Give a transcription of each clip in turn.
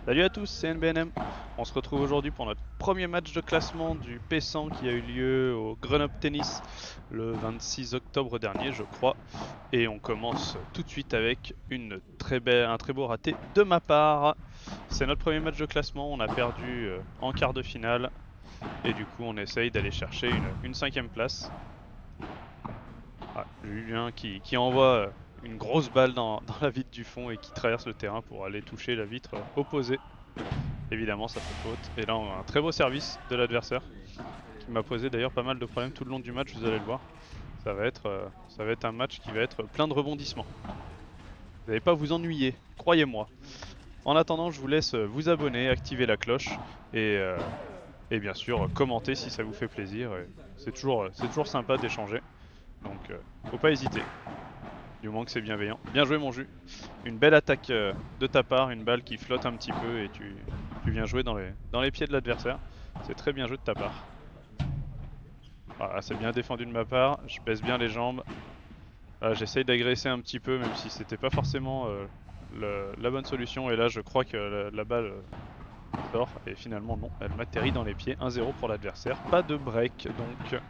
Salut à tous, c'est NBNM. On se retrouve aujourd'hui pour notre premier match de classement du P100 qui a eu lieu au Grenoble Tennis le 26 octobre dernier, je crois. Et on commence tout de suite avec un très beau raté de ma part. C'est notre premier match de classement, on a perdu en quart de finale. Et du coup, on essaye d'aller chercher une cinquième place. Ah, Julien qui envoie une grosse balle dans la vitre du fond et qui traverse le terrain pour aller toucher la vitre opposée. Évidemment, ça fait faute. Et là, on a un très beau service de l'adversaire qui m'a posé d'ailleurs pas mal de problèmes tout le long du match, vous allez le voir. Ça va être un match qui va être plein de rebondissements. Vous n'allez pas vous ennuyer, croyez-moi. En attendant, je vous laisse vous abonner, activer la cloche et, euh, et bien sûr commenter si ça vous fait plaisir. C'est toujours sympa d'échanger, donc faut pas hésiter, du moment que c'est bienveillant. Bien joué mon jus. Une belle attaque de ta part, une balle qui flotte un petit peu et tu viens jouer dans les pieds de l'adversaire. C'est très bien joué de ta part. Voilà, c'est bien défendu de ma part, je baisse bien les jambes. Voilà, j'essaye d'agresser un petit peu même si c'était pas forcément la bonne solution. Et là je crois que la balle sort et finalement non, elle m'atterrit dans les pieds. 1-0 pour l'adversaire, pas de break donc.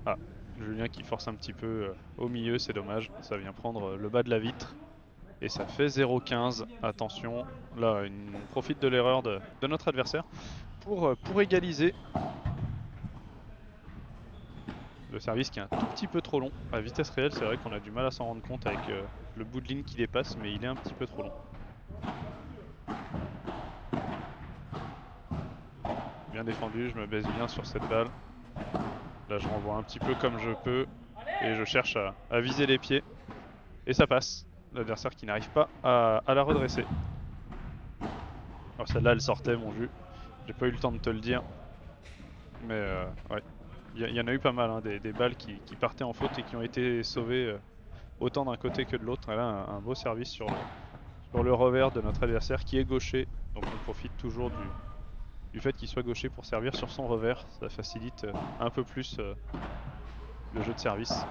Ah, Julien qui force un petit peu au milieu, c'est dommage, ça vient prendre le bas de la vitre. Et ça fait 0-15. Attention, là, on profite de l'erreur de notre adversaire pour égaliser. Le service qui est un tout petit peu trop long. À vitesse réelle, c'est vrai qu'on a du mal à s'en rendre compte avec le bout de ligne qui dépasse, mais il est un petit peu trop long. Bien défendu, je me baisse bien sur cette balle. Là, je renvoie un petit peu comme je peux et je cherche à viser les pieds. Et ça passe. L'adversaire qui n'arrive pas à la redresser. Alors celle-là, elle sortait, mon jus. J'ai pas eu le temps de te le dire. Mais ouais, il y en a eu pas mal, hein, des balles qui partaient en faute et qui ont été sauvées autant d'un côté que de l'autre. Et là, un beau service sur le revers de notre adversaire qui est gaucher. Donc on profite toujours du fait qu'il soit gaucher pour servir sur son revers. Ça facilite un peu plus le jeu de service.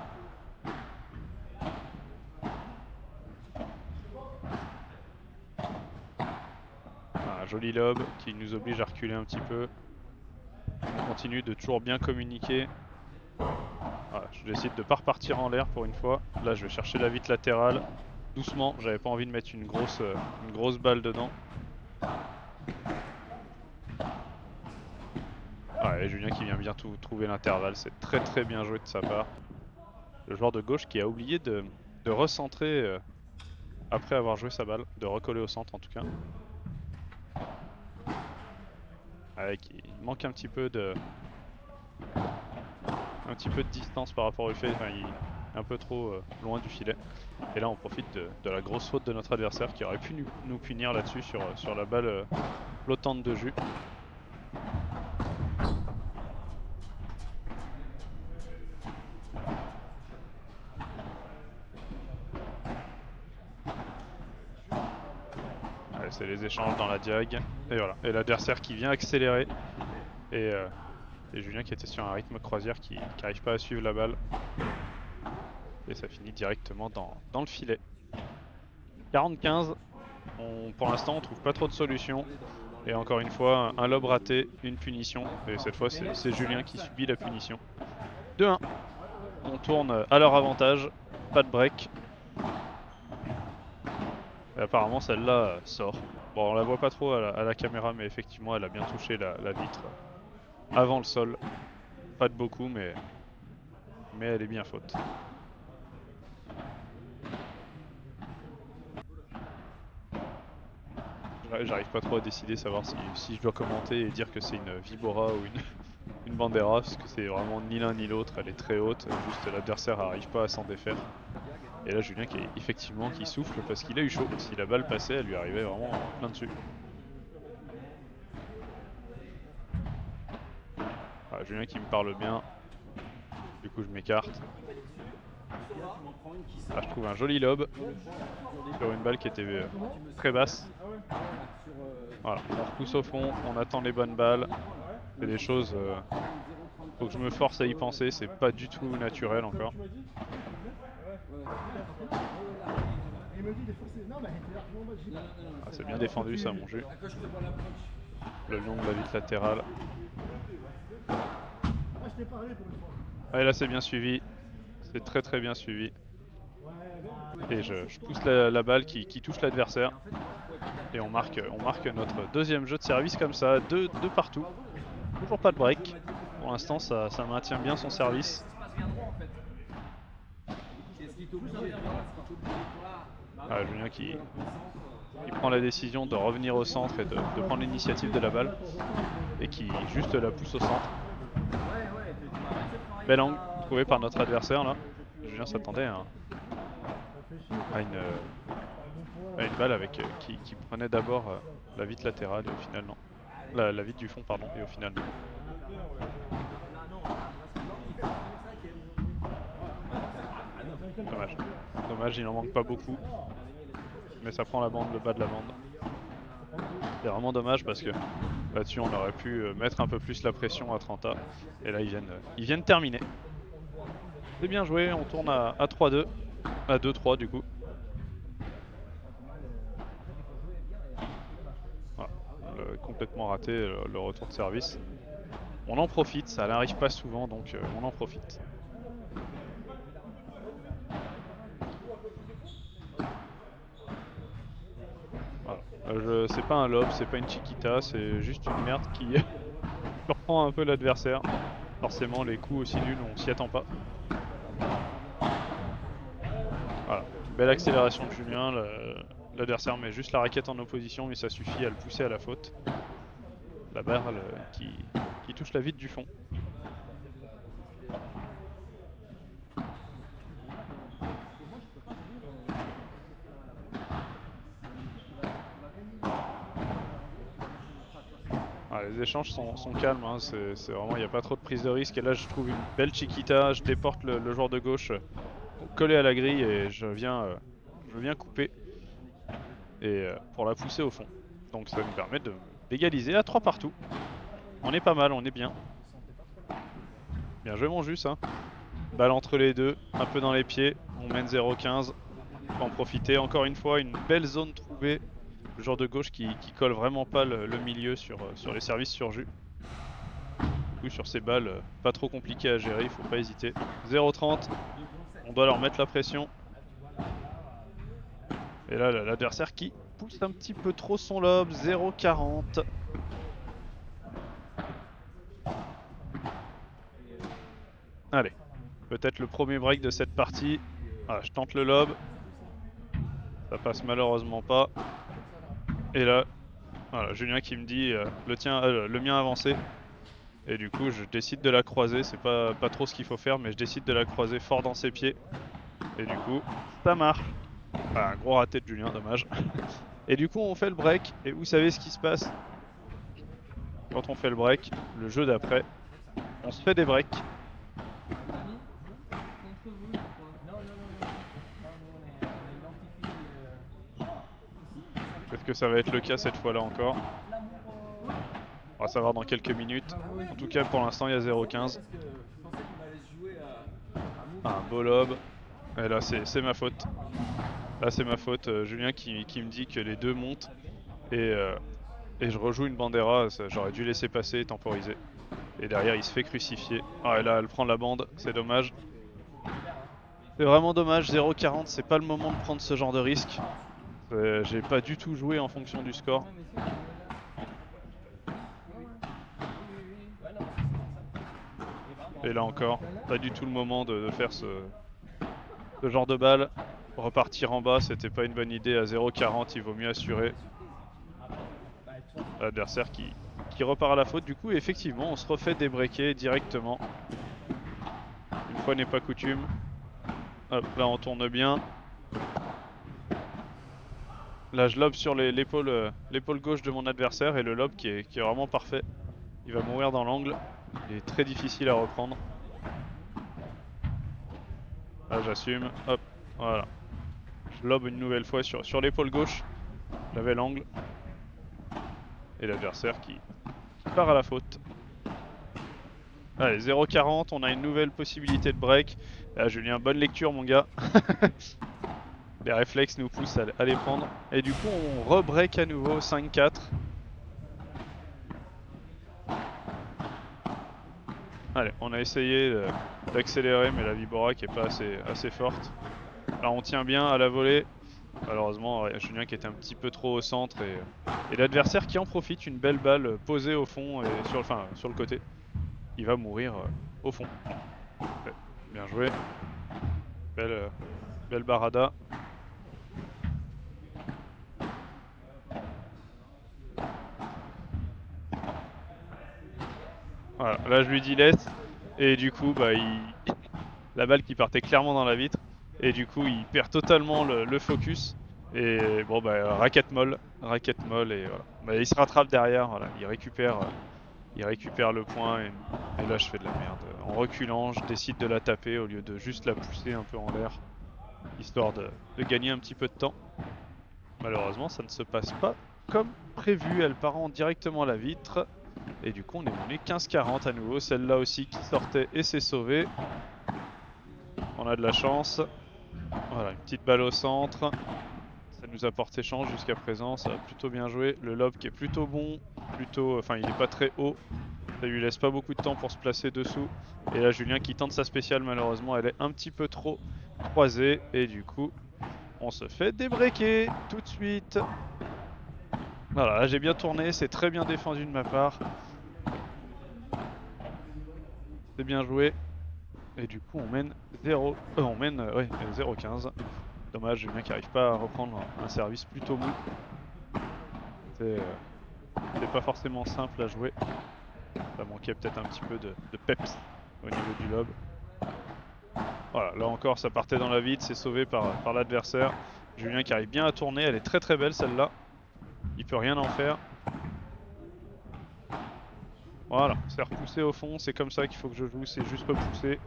Un joli lob qui nous oblige à reculer un petit peu. On continue de toujours bien communiquer. Voilà, je décide de ne pas repartir en l'air pour une fois. Là, je vais chercher la vitre latérale. Doucement, j'avais pas envie de mettre une grosse balle dedans. Ah, et Julien qui vient bien trouver l'intervalle, c'est très très bien joué de sa part. Le joueur de gauche qui a oublié de recentrer après avoir joué sa balle, de recoller au centre en tout cas. Il manque un petit peu de distance par rapport au filet, enfin, il est un peu trop loin du filet. Et là on profite de la grosse faute de notre adversaire qui aurait pu nous punir là-dessus sur la balle flottante de jus. C'est les échanges dans la diag. Et voilà. Et l'adversaire qui vient accélérer. Et, euh, et Julien qui était sur un rythme croisière qui n'arrive pas à suivre la balle. Et ça finit directement dans le filet. 40-15. Pour l'instant, on trouve pas trop de solutions. Et encore une fois, un lob raté, une punition. Et cette fois, c'est Julien qui subit la punition. 2-1. On tourne à leur avantage. Pas de break. Et apparemment, celle-là sort. Bon, on la voit pas trop à la caméra, mais effectivement, elle a bien touché la vitre avant le sol. Pas de beaucoup, mais elle est bien faute. J'arrive pas trop à décider, savoir si je dois commenter et dire que c'est une Vibora ou une Bandera, parce que c'est vraiment ni l'un ni l'autre, elle est très haute, juste l'adversaire n'arrive pas à s'en défaire. Et là Julien qui souffle parce qu'il a eu chaud, si la balle passait elle lui arrivait vraiment plein dessus. Voilà, Julien qui me parle bien, du coup je m'écarte. Là je trouve un joli lob sur une balle qui était très basse. Voilà, on repousse au fond, on attend les bonnes balles. C'est des choses, faut que je me force à y penser, c'est pas du tout naturel encore. Il me dit défoncer. Non, mais elle était largement en bas, j'ai pas. Ah, c'est bien défendu ça, mon jus. Le long de la vitre latérale. Ah, je t'ai parlé pour une fois. Ah, et là, c'est bien suivi. C'est très bien suivi. Et je pousse la balle qui touche l'adversaire. Et on marque notre deuxième jeu de service comme ça, deux partout. Toujours pas de break. Pour l'instant, ça maintient bien son service. Ah, Julien qui prend la décision de revenir au centre et de prendre l'initiative de la balle. Et qui juste la pousse au centre. Bel angle trouvé par notre adversaire là. Julien s'attendait à une balle avec qui prenait d'abord la vitre latérale et au final non. La vitre du fond pardon et au final non. Dommage. Dommage, il en manque pas beaucoup. Mais ça prend la bande, le bas de la bande. C'est vraiment dommage parce que là-dessus on aurait pu mettre un peu plus la pression à 30A. Et là ils viennent terminer. C'est bien joué, on tourne à 3-2. À 2-3 du coup. Voilà. Complètement raté le retour de service. On en profite, ça n'arrive pas souvent donc on en profite. Voilà. C'est pas un lob, c'est pas une chiquita, c'est juste une merde qui surprend un peu l'adversaire. Forcément les coups aussi nuls, on s'y attend pas. Voilà, belle accélération de Julien, l'adversaire met juste la raquette en opposition mais ça suffit à le pousser à la faute. La balle qui touche la vitre du fond. Ah, les échanges sont calmes, hein. C'est vraiment, il n'y a pas trop de prise de risque. Et là, je trouve une belle chiquita. Je déporte le joueur de gauche collé à la grille et je viens couper et pour la pousser au fond. Donc ça nous permet d'égaliser à 3 partout. On est pas mal, on est bien. Bien joué mon jus, hein. Balle entre les deux, un peu dans les pieds. On mène 0-15. On peut en profiter. Encore une fois, une belle zone trouvée. Le joueur de gauche qui colle vraiment pas le milieu sur les services sur jus. Du coup, sur ces balles, pas trop compliqué à gérer, il faut pas hésiter. 0-30, on doit leur mettre la pression. Et là, l'adversaire qui pousse un petit peu trop son lob, 0-40. Allez, peut-être le premier break de cette partie. Ah, je tente le lob. Ça passe malheureusement pas. Et là, voilà, Julien qui me dit le mien avancé. Et du coup, je décide de la croiser. C'est pas trop ce qu'il faut faire, mais je décide de la croiser fort dans ses pieds. Et du coup, ça marche. Ah, un gros raté de Julien, dommage. Et du coup, on fait le break. Et vous savez ce qui se passe quand on fait le break, le jeu d'après, on se fait des breaks. Peut-être que ça va être le cas cette fois-là encore. On va savoir dans quelques minutes. En tout cas, pour l'instant, il y a 0-15. Un beau lob. Et là, c'est ma faute. Là, c'est ma faute. Julien qui me dit que les deux montent. Et je rejoue une bandera. J'aurais dû laisser passer et temporiser. Et derrière, il se fait crucifier. Ah, et là, elle prend la bande. C'est dommage. C'est vraiment dommage. 0-40, c'est pas le moment de prendre ce genre de risque. J'ai pas du tout joué en fonction du score. Et là encore, pas du tout le moment de faire ce genre de balle. Repartir en bas, c'était pas une bonne idée. À 0-40, il vaut mieux assurer. L'adversaire qui repart à la faute. Du coup, effectivement, on se refait débreaker directement. Une fois n'est pas coutume. Hop, là on tourne bien. Là je lobe sur l'épaule gauche de mon adversaire et le lob qui est vraiment parfait. Il va mourir dans l'angle. Il est très difficile à reprendre. Là j'assume. Hop, voilà. Je lobe une nouvelle fois sur l'épaule gauche. J'avais l'angle. Et l'adversaire qui part à la faute. Allez, 0-40, on a une nouvelle possibilité de break. Là, Julien, bonne lecture mon gars. Les réflexes nous poussent à les prendre. Et du coup, on re-break à nouveau 5-4. Allez, on a essayé d'accélérer, mais la Vibora qui est pas assez forte. Là, on tient bien à la volée. Malheureusement, ouais, Julien qui était un petit peu trop au centre et l'adversaire qui en profite, une belle balle posée au fond et sur le côté. Il va mourir au fond. Ouais, bien joué. Belle barada. Voilà, là je lui dis laisse. Et du coup, bah, la balle qui partait clairement dans la vitre. Et du coup, il perd totalement le focus. Et bon, bah, raquette molle et voilà. Bah, il se rattrape derrière, voilà. Il récupère le point et là je fais de la merde. En reculant, je décide de la taper au lieu de juste la pousser un peu en l'air, histoire de gagner un petit peu de temps. Malheureusement, ça ne se passe pas comme prévu. Elle part directement à la vitre. Et du coup, on est mené 15-40 à nouveau. Celle-là aussi qui sortait et s'est sauvée. On a de la chance. Voilà, une petite balle au centre. Ça nous a porté chance jusqu'à présent. Ça a plutôt bien joué. Le lob qui est plutôt bon. Enfin, il n'est pas très haut. Ça lui laisse pas beaucoup de temps pour se placer dessous. Et là, Julien qui tente sa spéciale, malheureusement, elle est un petit peu trop croisée. Et du coup, on se fait débreaker tout de suite. Voilà, là j'ai bien tourné, c'est très bien défendu de ma part. C'est bien joué. Et du coup, on mène 0-15. Dommage, Julien qui n'arrive pas à reprendre un service plutôt mou. C'est pas forcément simple à jouer. Ça manquait peut-être un petit peu de peps au niveau du lob. Voilà, là encore ça partait dans la vide, c'est sauvé par l'adversaire. Julien qui arrive bien à tourner, elle est très très belle celle-là. Il peut rien en faire. Voilà, c'est repoussé au fond, c'est comme ça qu'il faut que je joue, c'est juste repousser.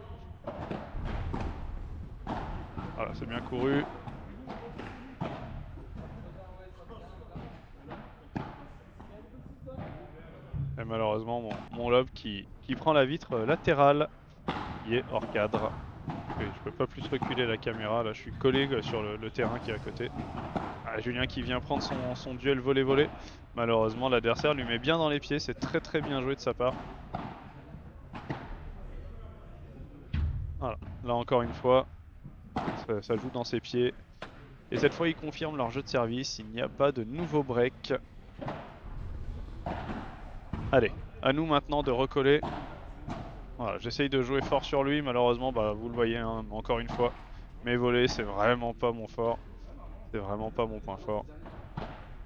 Voilà, c'est bien couru. Et malheureusement, mon lob qui prend la vitre latérale, qui est hors cadre. Et je peux pas plus reculer la caméra, là je suis collé sur le terrain qui est à côté. Ah, Julien qui vient prendre son duel volley-volley. Malheureusement, l'adversaire lui met bien dans les pieds, c'est très très bien joué de sa part. Voilà, là encore une fois, ça joue dans ses pieds. Et cette fois, ils confirment leur jeu de service, il n'y a pas de nouveau break. Allez, à nous maintenant de recoller. Voilà, j'essaye de jouer fort sur lui, malheureusement, bah, vous le voyez hein, encore une fois. Mes volets, c'est vraiment pas mon fort. C'est vraiment pas mon point fort.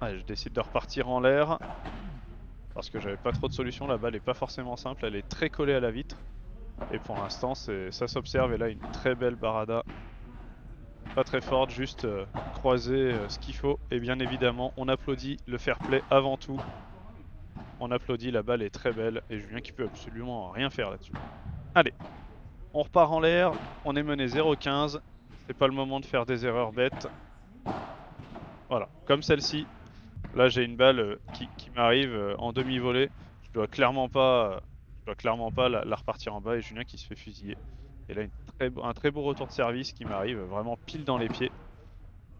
Allez, je décide de repartir en l'air. Parce que j'avais pas trop de solutions, la balle est pas forcément simple, elle est très collée à la vitre. Et pour l'instant, ça s'observe, et là, une très belle barada. Pas très forte, juste croiser ce qu'il faut. Et bien évidemment, on applaudit le fair play avant tout. On applaudit, la balle est très belle et Julien qui peut absolument rien faire là-dessus. Allez, on repart en l'air, on est mené 0-15. C'est pas le moment de faire des erreurs bêtes. Voilà, comme celle-ci. Là j'ai une balle qui m'arrive en demi-volée. Je dois clairement pas la repartir en bas et Julien qui se fait fusiller. Et là un très beau retour de service qui m'arrive vraiment pile dans les pieds.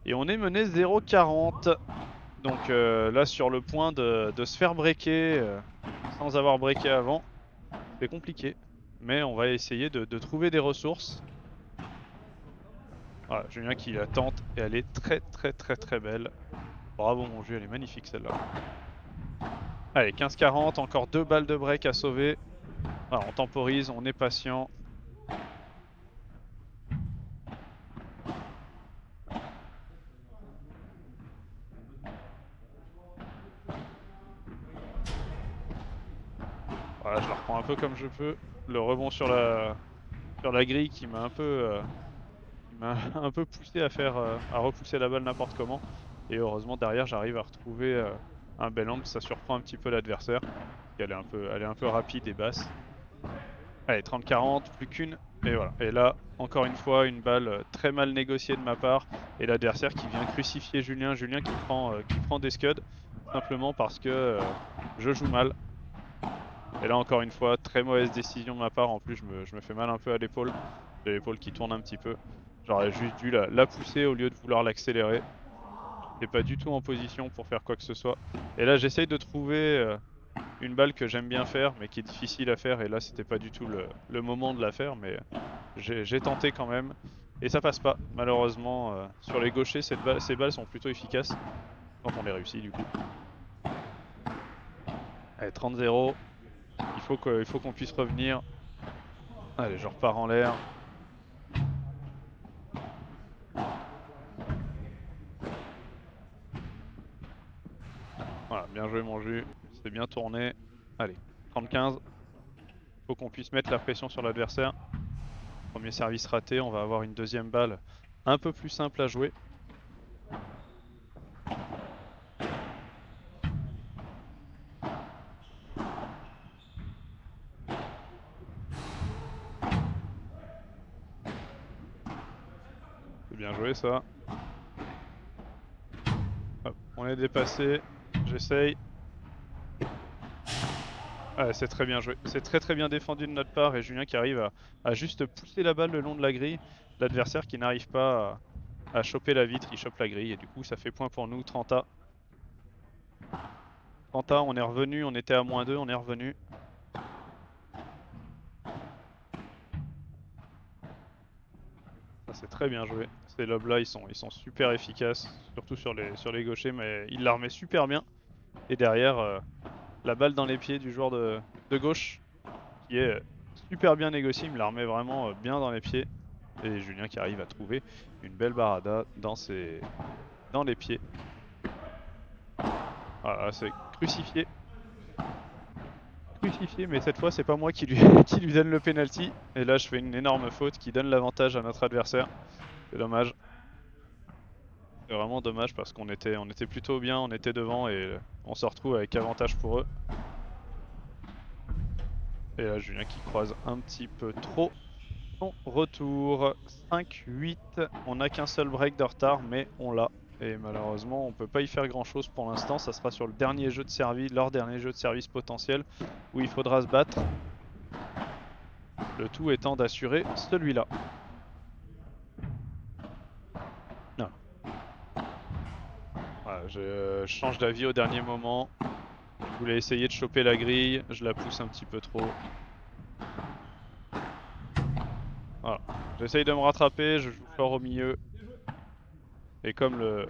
Et on est mené 0-40. Donc là sur le point de se faire breaker sans avoir breaké avant. C'est compliqué. Mais on va essayer de trouver des ressources. Voilà, Julien qui la tente et elle est très très très très belle. Bravo mon jeu, elle est magnifique celle-là. Allez, 15-40, encore 2 balles de break à sauver. Voilà, on temporise, on est patient. Voilà, je la reprends un peu comme je peux. Le rebond sur la grille qui m'a un peu un peu poussé à repousser la balle n'importe comment. Et heureusement derrière j'arrive à retrouver un bel angle, ça surprend un petit peu l'adversaire. Elle est un peu rapide et basse. Allez, 30-40, plus qu'une. Et voilà. Et là, encore une fois, une balle très mal négociée de ma part. Et l'adversaire qui vient crucifier Julien. Julien qui prend des scuds. Simplement parce que je joue mal. Et là, encore une fois, très mauvaise décision de ma part. En plus, je me fais mal un peu à l'épaule. J'ai l'épaule qui tourne un petit peu. J'aurais juste dû la pousser au lieu de vouloir l'accélérer. J'étais pas du tout en position pour faire quoi que ce soit. Et là j'essaye de trouver une balle que j'aime bien faire mais qui est difficile à faire, et là c'était pas du tout le moment de la faire, mais j'ai tenté quand même. Et ça passe pas, malheureusement. Sur les gauchers, ces balles sont plutôt efficaces quand on les réussit du coup. Allez, 30-0. Il faut qu'on puisse revenir. Allez, je repars en l'air. Voilà, bien joué mon jus. C'est bien tourné. Allez, 30-15. Faut qu'on puisse mettre la pression sur l'adversaire. Premier service raté, on va avoir une deuxième balle un peu plus simple à jouer. C'est bien joué ça. Hop, on est dépassé. J'essaye. Ouais, c'est très bien joué. C'est très bien défendu de notre part, et Julien qui arrive à juste pousser la balle le long de la grille. L'adversaire qui n'arrive pas à choper la vitre, il chope la grille, et du coup ça fait point pour nous, 30-A. 30-A, on est revenu, on était à -2, on est revenu. Ça c'est très bien joué. Ces lobes là ils sont super efficaces, surtout sur les gauchers, mais il la remet super bien. Et derrière, la balle dans les pieds du joueur de gauche, qui est super bien négocié, il me la remet vraiment bien dans les pieds. Et Julien qui arrive à trouver une belle barada dans les pieds. Voilà, c'est crucifié. Crucifié, mais cette fois c'est pas moi qui lui, qui lui donne le penalty. Et là je fais une énorme faute qui donne l'avantage à notre adversaire. C'est dommage. C'est vraiment dommage parce qu'on était plutôt bien, on était devant, et on se retrouve avec avantage pour eux. Et là Julien qui croise un petit peu trop. Son retour, 5-8, on n'a qu'un seul break de retard, mais on l'a. Et malheureusement on peut pas y faire grand chose pour l'instant. Ça sera sur le dernier jeu de service, leur dernier jeu de service potentiel, où il faudra se battre. Le tout étant d'assurer celui-là. Voilà, je change d'avis au dernier moment. Je voulais essayer de choper la grille, je la pousse un petit peu trop. Voilà. J'essaye de me rattraper, je joue fort au milieu. Et comme le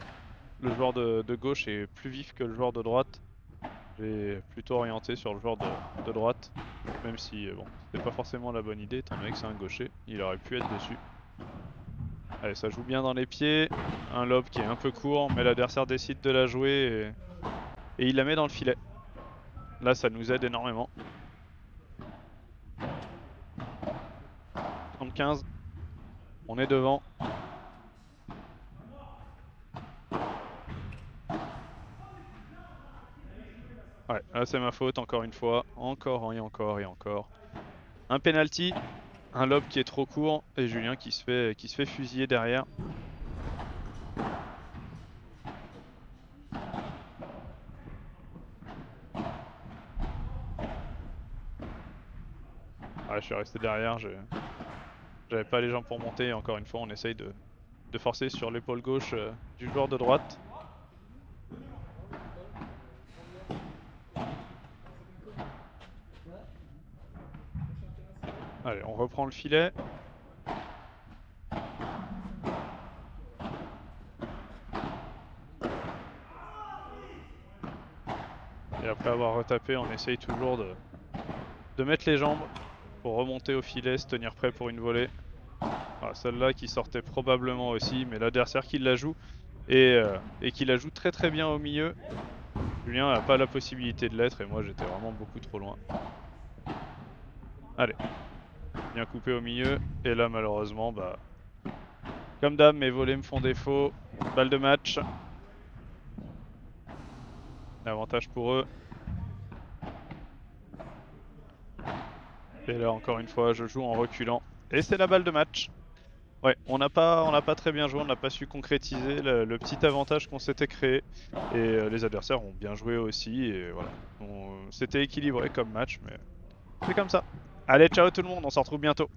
joueur de gauche est plus vif que le joueur de droite, j'ai plutôt orienté sur le joueur de droite. Même si, bon, c'était pas forcément la bonne idée, étant donné que c'est un gaucher, il aurait pu être dessus. Allez, ça joue bien dans les pieds. Un lob qui est un peu court, mais l'adversaire décide de la jouer et il la met dans le filet. Là, ça nous aide énormément. 30-15. On est devant. Ouais, là c'est ma faute encore une fois. Encore et encore et encore. Un penalty, un lob qui est trop court, et Julien qui se fait fusiller derrière. Ouais, je suis resté derrière, j'avais pas les jambes pour monter, et encore une fois on essaye de forcer sur l'épaule gauche du joueur de droite. Allez, on reprend le filet. Et après avoir retapé, on essaye toujours de mettre les jambes pour remonter au filet, se tenir prêt pour une volée. Voilà, celle-là qui sortait probablement aussi, mais l'adversaire qui la joue et qui la joue très bien au milieu. Julien n'a pas la possibilité de l'être, et moi j'étais vraiment beaucoup trop loin. Allez, bien coupé au milieu, et là malheureusement, bah, comme d'hab, mes volets me font défaut. Balle de match. Avantage pour eux. Et là encore une fois, je joue en reculant. Et c'est la balle de match. Ouais, on n'a pas très bien joué, on n'a pas su concrétiser le petit avantage qu'on s'était créé. Et les adversaires ont bien joué aussi, et voilà. C'était équilibré comme match, mais c'est comme ça. Allez, ciao tout le monde, on se retrouve bientôt.